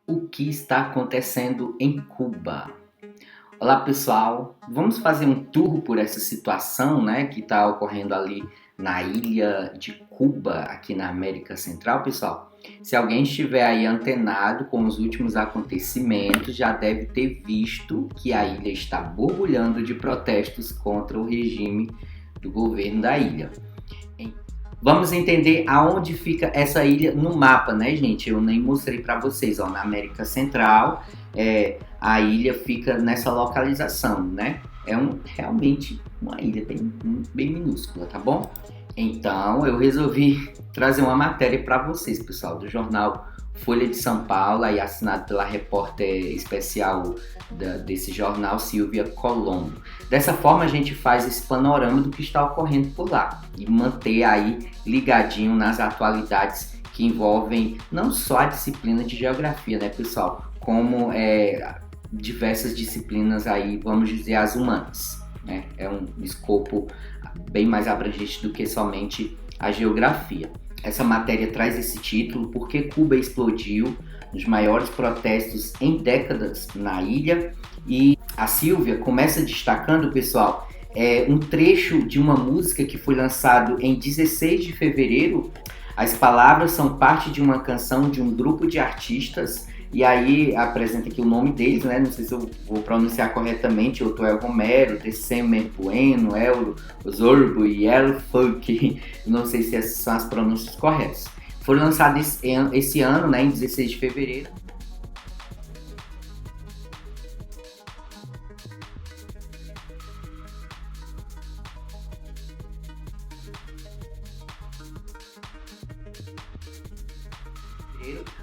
O que está acontecendo em Cuba? Olá pessoal, vamos fazer um tour por essa situação, que está ocorrendo ali na ilha de Cuba, aqui na América Central, pessoal. Se alguém estiver aí antenado com os últimos acontecimentos, já deve ter visto que a ilha está borbulhando de protestos contra o regime do governo da ilha. Vamos entender aonde fica essa ilha no mapa, né, gente? Eu nem mostrei para vocês, na América Central, a ilha fica nessa localização, né? Realmente uma ilha bem minúscula, tá bom? Então, eu resolvi trazer uma matéria para vocês, pessoal, do jornal Folha de São Paulo, aí assinado pela repórter especial desse jornal, Silvia Colombo. Dessa forma, a gente faz esse panorama do que está ocorrendo por lá e manter aí ligadinho nas atualidades que envolvem não só a disciplina de geografia, né, pessoal, como diversas disciplinas aí, vamos dizer, as humanas, né? É um escopo bem mais abrangente do que somente a geografia. Essa matéria traz esse título porque Cuba explodiu nos maiores protestos em décadas na ilha, e a Silvia começa destacando, pessoal, um trecho de uma música que foi lançado em 16 de fevereiro. As palavras são parte de uma canção de um grupo de artistas, e aí apresenta aqui o nome deles, né? Não sei se eu vou pronunciar corretamente: Otoel Romero, December Bueno, El Zorbo e El Funk. Não sei se essas são as pronúncias corretas. Foi lançado esse ano, né, em 16 de fevereiro.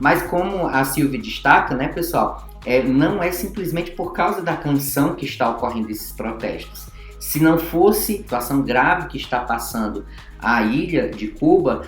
Mas como a Silvia destaca, né, pessoal, não é simplesmente por causa da canção que está ocorrendo esses protestos. Se não fosse a situação grave que está passando a ilha de Cuba,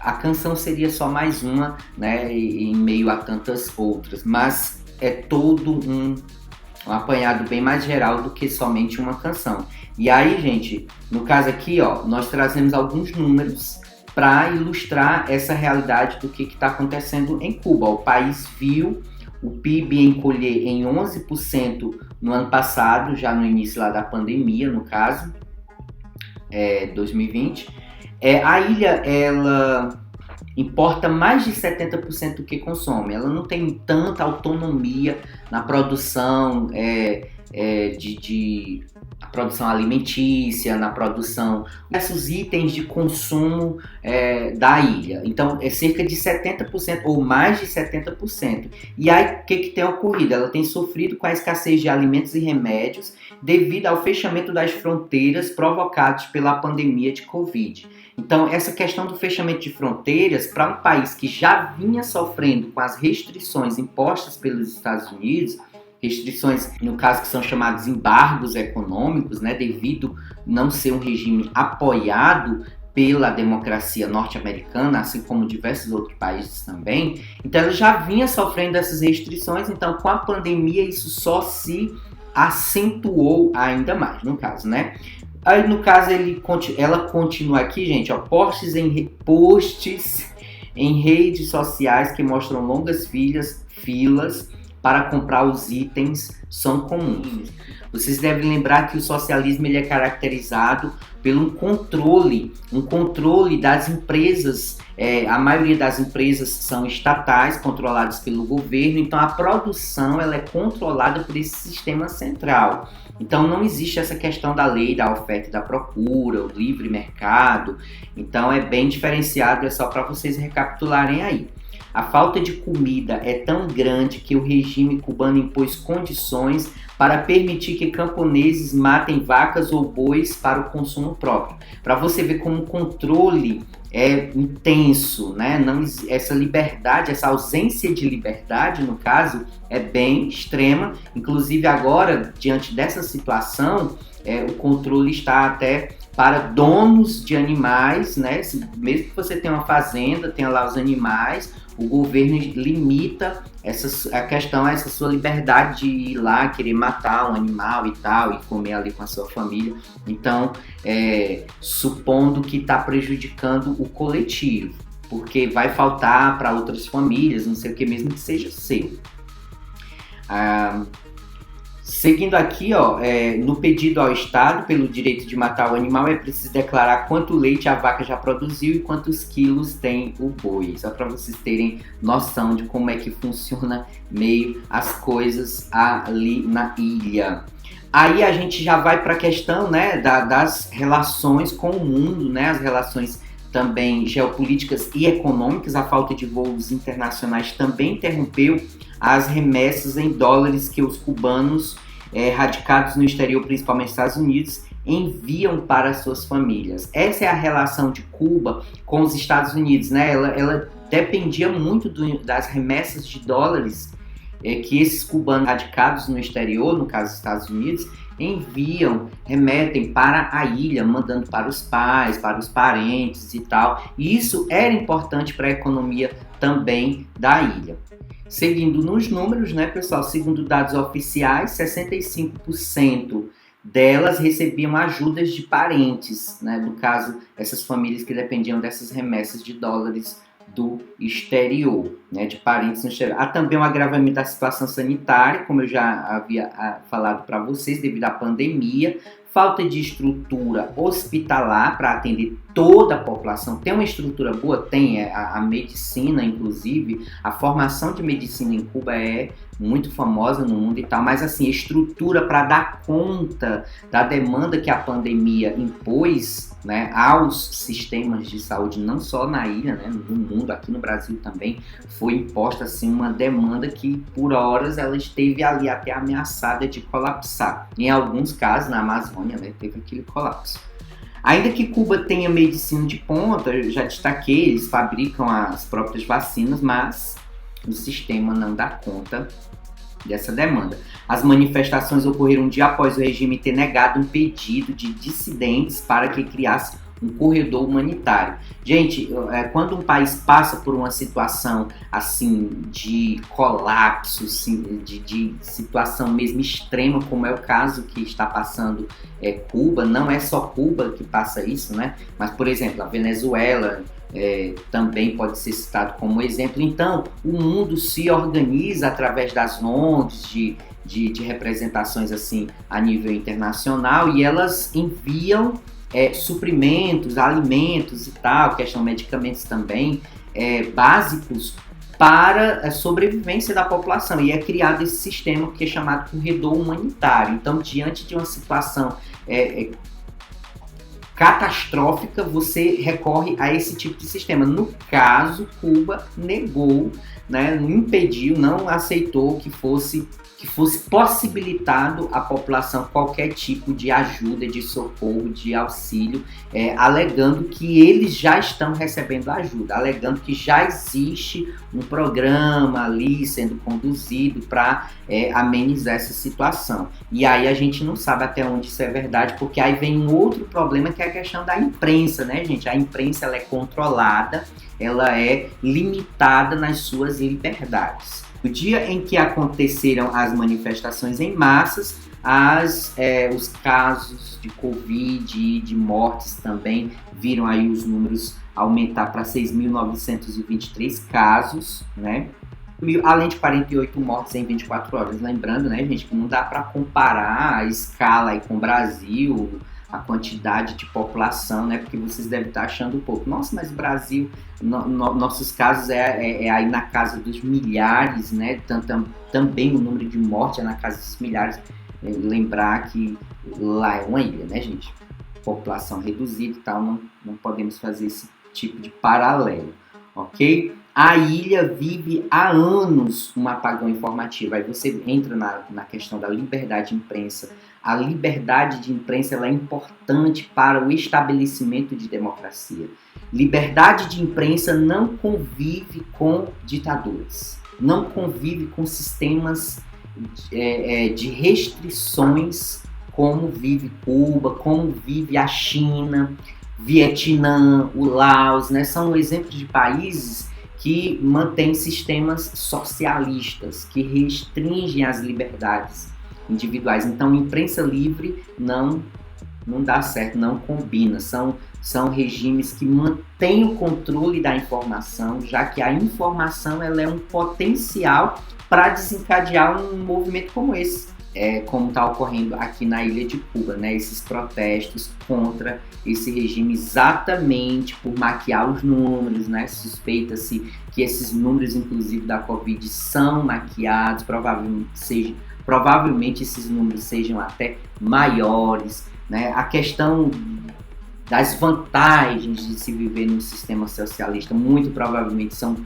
a canção seria só mais uma, né, em meio a tantas outras. Mas é todo um apanhado bem mais geral do que somente uma canção. E aí, gente, no caso aqui, nós trazemos alguns números para ilustrar essa realidade do que está acontecendo em Cuba. O país viu o PIB encolher em 11% no ano passado, já no início lá da pandemia, no caso, 2020. A ilha, ela importa mais de 70% do que consome. Ela não tem tanta autonomia na produção de produção alimentícia, na produção desses itens de consumo da ilha. Então, é cerca de 70% ou mais de 70%. E aí, o que tem ocorrido? Ela tem sofrido com a escassez de alimentos e remédios devido ao fechamento das fronteiras provocados pela pandemia de Covid. Então, essa questão do fechamento de fronteiras para um país que já vinha sofrendo com as restrições impostas pelos Estados Unidos, restrições, no caso, que são chamados embargos econômicos, né, devido não ser um regime apoiado pela democracia norte-americana, assim como diversos outros países também. Então, ela já vinha sofrendo essas restrições, então, com a pandemia, isso só se acentuou ainda mais, no caso, né? Aí, no caso, ela continua aqui, gente, posts em redes sociais que mostram longas filas para comprar os itens são comuns. Vocês devem lembrar que o socialismo ele é caracterizado pelo controle das empresas. A maioria das empresas são estatais, controladas pelo governo, então a produção ela é controlada por esse sistema central. Então não existe essa questão da lei, da oferta e da procura, o livre mercado. Então é bem diferenciado, é só para vocês recapitularem aí. A falta de comida é tão grande que o regime cubano impôs condições para permitir que camponeses matem vacas ou bois para o consumo próprio. Para você ver como o controle é intenso, né? Essa liberdade, essa ausência de liberdade, no caso, é bem extrema. Inclusive agora, diante dessa situação, o controle está até para donos de animais, né? Mesmo que você tenha uma fazenda, tenha lá os animais, o governo limita essa sua liberdade de ir lá, querer matar um animal e tal, e comer ali com a sua família. Então, supondo que está prejudicando o coletivo. porque vai faltar para outras famílias, não sei o que, mesmo que seja seu. Seguindo aqui, no pedido ao Estado pelo direito de matar o animal, é preciso declarar quanto leite a vaca já produziu e quantos quilos tem o boi. Só para vocês terem noção de como é que funciona meio as coisas ali na ilha. Aí a gente já vai para a questão, né, das relações com o mundo, né, as relações também geopolíticas e econômicas. A falta de voos internacionais também interrompeu as remessas em dólares que os cubanos radicados no exterior, principalmente nos Estados Unidos, enviam para suas famílias. Essa é a relação de Cuba com os Estados Unidos, né? Ela dependia muito das remessas de dólares que esses cubanos radicados no exterior, no caso dos Estados Unidos, remetem para a ilha, mandando para os pais, para os parentes e tal. E isso era importante para a economia também da ilha. Seguindo nos números, né, pessoal, segundo dados oficiais, 65% delas recebiam ajudas de parentes, né, no caso, essas famílias que dependiam dessas remessas de dólares do exterior, né, de parentes no exterior. Há também um agravamento da situação sanitária, como eu já havia falado para vocês, devido à pandemia, falta de estrutura hospitalar para atender toda a população. Tem uma estrutura boa? Tem. A medicina, inclusive, a formação de medicina em Cuba é muito famosa no mundo e tal, mas assim, estrutura para dar conta da demanda que a pandemia impôs, né, aos sistemas de saúde, não só na ilha, né, no mundo, aqui no Brasil também, foi imposta assim, uma demanda que por horas ela esteve ali até ameaçada de colapsar. Em alguns casos, na Amazônia, né, teve aquele colapso. Ainda que Cuba tenha medicina de ponta, eu já destaquei, eles fabricam as próprias vacinas, mas o sistema não dá conta dessa demanda. As manifestações ocorreram um dia após o regime ter negado um pedido de dissidentes para que criasse um corredor humanitário. Gente, quando um país passa por uma situação assim de colapso, assim, de situação mesmo extrema, como é o caso que está passando Cuba, não é só Cuba que passa isso, né? Mas, por exemplo, a Venezuela também pode ser citado como exemplo. Então, o mundo se organiza através das ONGs, de representações assim a nível internacional, e elas enviam suprimentos, alimentos e tal, questão medicamentos também, básicos para a sobrevivência da população. E é criado esse sistema que é chamado corredor humanitário. Então, diante de uma situação catastrófica, você recorre a esse tipo de sistema. No caso, Cuba negou, né, impediu, não aceitou que fosse possibilitado à população qualquer tipo de ajuda, de socorro, de auxílio, alegando que eles já estão recebendo ajuda, alegando que já existe um programa ali sendo conduzido para amenizar essa situação. E aí a gente não sabe até onde isso é verdade, porque aí vem um outro problema, que é a questão da imprensa, né, gente? A imprensa, ela é controlada, ela é limitada nas suas liberdades. No dia em que aconteceram as manifestações em massas, os casos de Covid e de mortes também viram aí os números aumentar para 6.923 casos, né? Além de 48 mortes em 24 horas. Lembrando, né, gente, que não dá para comparar a escala aí com o Brasil, a quantidade de população, né? Porque vocês devem estar achando um pouco. Nossa, mas o Brasil, nossos casos aí na casa dos milhares, né? Também o número de mortes é na casa dos milhares. Lembrar que lá é uma ilha, né, gente? População reduzida e tal, não podemos fazer esse tipo de paralelo, ok? A ilha vive há anos um apagão informativo. Aí você entra na questão da liberdade de imprensa. A liberdade de imprensa, ela é importante para o estabelecimento de democracia. Liberdade de imprensa não convive com ditaduras, não convive com sistemas de restrições como vive Cuba, como vive a China, Vietnã, o Laos, né? São exemplos de países que mantêm sistemas socialistas, que restringem as liberdades individuais. Então, imprensa livre não dá certo, não combina. São são regimes que mantêm o controle da informação, já que a informação ela é um potencial para desencadear um movimento como esse, como está ocorrendo aqui na ilha de Cuba, né? Esses protestos contra esse regime exatamente por maquiar os números, né? Suspeita-se que esses números, inclusive da Covid, são maquiados, provavelmente esses números sejam até maiores, né? A questão das vantagens de se viver num sistema socialista muito provavelmente são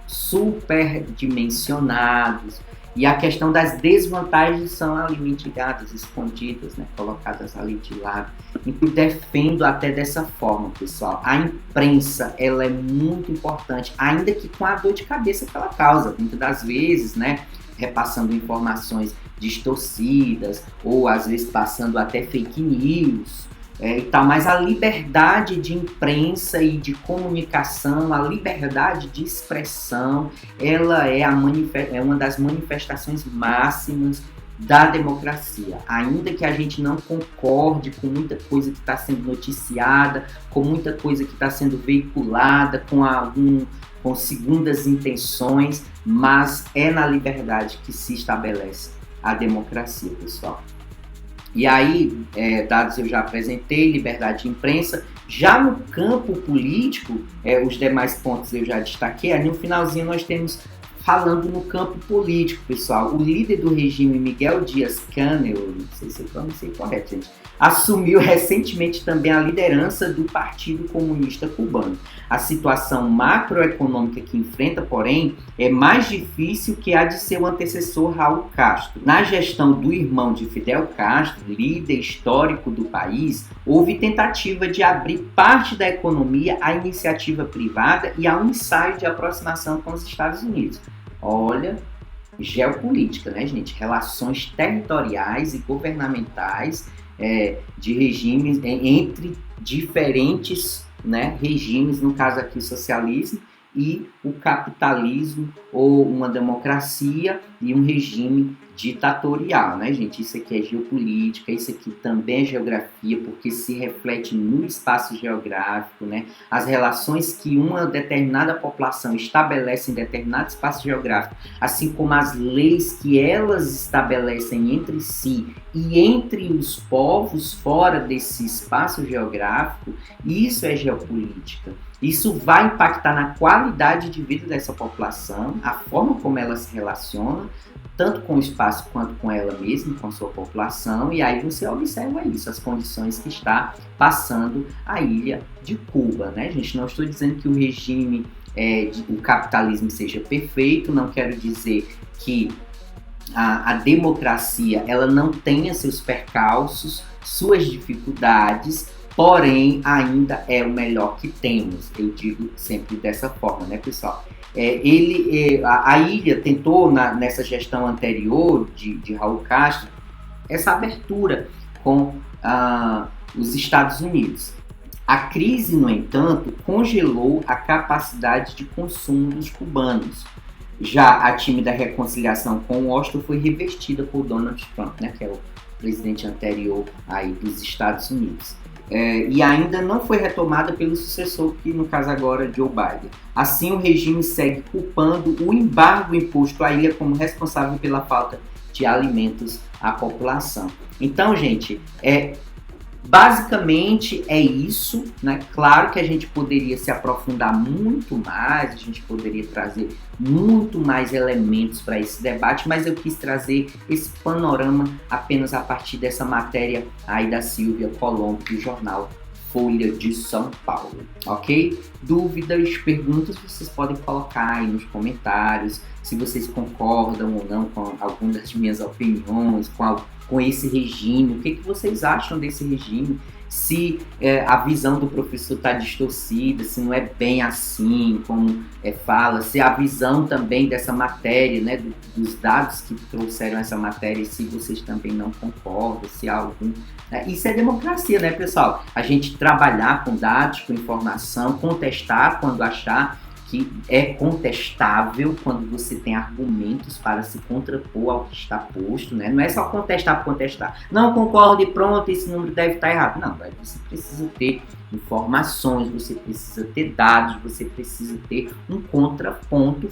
superdimensionados, e a questão das desvantagens são ali mitigadas, escondidas, né, colocadas ali de lado. Então, defendo até dessa forma, pessoal. A imprensa, ela é muito importante, ainda que com a dor de cabeça que ela causa, muitas das vezes, né, repassando informações distorcidas, ou às vezes passando até fake news, e tal, mas a liberdade de imprensa e de comunicação, a liberdade de expressão, ela é uma das manifestações máximas da democracia. Ainda que a gente não concorde com muita coisa que está sendo noticiada, com muita coisa que está sendo veiculada, com segundas intenções, mas é na liberdade que se estabelece a democracia, pessoal. E aí, dados eu já apresentei, liberdade de imprensa. Já no campo político, os demais pontos eu já destaquei. Aí no finalzinho nós temos, falando no campo político, pessoal, o líder do regime, Miguel Díaz-Canel, não sei se eu pronunciei correto, gente, assumiu recentemente também a liderança do Partido Comunista Cubano. A situação macroeconômica que enfrenta, porém, é mais difícil que a de seu antecessor Raul Castro. Na gestão do irmão de Fidel Castro, líder histórico do país, houve tentativa de abrir parte da economia à iniciativa privada e a um ensaio de aproximação com os Estados Unidos. Olha, geopolítica, né, gente? Relações territoriais e governamentais de regimes entre diferentes, né, regimes, no caso aqui o socialismo e o capitalismo, ou uma democracia e um regime ditatorial, né, gente? Isso aqui é geopolítica, isso aqui também é geografia, porque se reflete no espaço geográfico, né? As relações que uma determinada população estabelece em determinado espaço geográfico, assim como as leis que elas estabelecem entre si e entre os povos fora desse espaço geográfico, isso é geopolítica. Isso vai impactar na qualidade de vida dessa população, a forma como ela se relaciona, tanto com o espaço quanto com ela mesma, com a sua população, e aí você observa isso, as condições que está passando a ilha de Cuba, né, gente? Não estou dizendo que o regime, o capitalismo seja perfeito, não quero dizer que a democracia ela não tenha seus percalços, suas dificuldades, porém ainda é o melhor que temos, eu digo sempre dessa forma, né, pessoal? A ilha tentou, nessa gestão anterior de Raul Castro, essa abertura com os Estados Unidos. A crise, no entanto, congelou a capacidade de consumo dos cubanos. Já a tímida reconciliação com Washington foi revestida por Donald Trump, né, que é o presidente anterior aí dos Estados Unidos. E ainda não foi retomada pelo sucessor, que no caso agora é Joe Biden. Assim, o regime segue culpando o embargo imposto à ilha como responsável pela falta de alimentos à população. Então, gente, basicamente é isso, né? Claro que a gente poderia se aprofundar muito mais, a gente poderia trazer muito mais elementos para esse debate, mas eu quis trazer esse panorama apenas a partir dessa matéria aí da Silvia Colombo, do jornal Folha de São Paulo, ok? Dúvidas, perguntas, vocês podem colocar aí nos comentários, se vocês concordam ou não com alguma das minhas opiniões, com esse regime, o que vocês acham desse regime, se a visão do professor está distorcida, se não é bem assim como fala, se a visão também dessa matéria, né, dos dados que trouxeram essa matéria, se vocês também não concordam, se há algum... Isso é democracia, né, pessoal? A gente trabalhar com dados, com informação, contestar quando achar que é contestável quando você tem argumentos para se contrapor ao que está posto, né? Não é só contestar por contestar. Não concordo e pronto, esse número deve estar errado. Não, você precisa ter informações, você precisa ter dados, você precisa ter um contraponto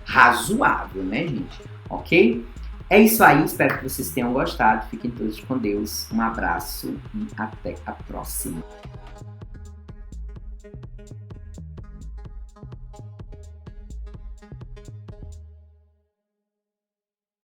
razoável, né, gente? Ok? É isso aí, espero que vocês tenham gostado. Fiquem todos com Deus. Um abraço e até a próxima.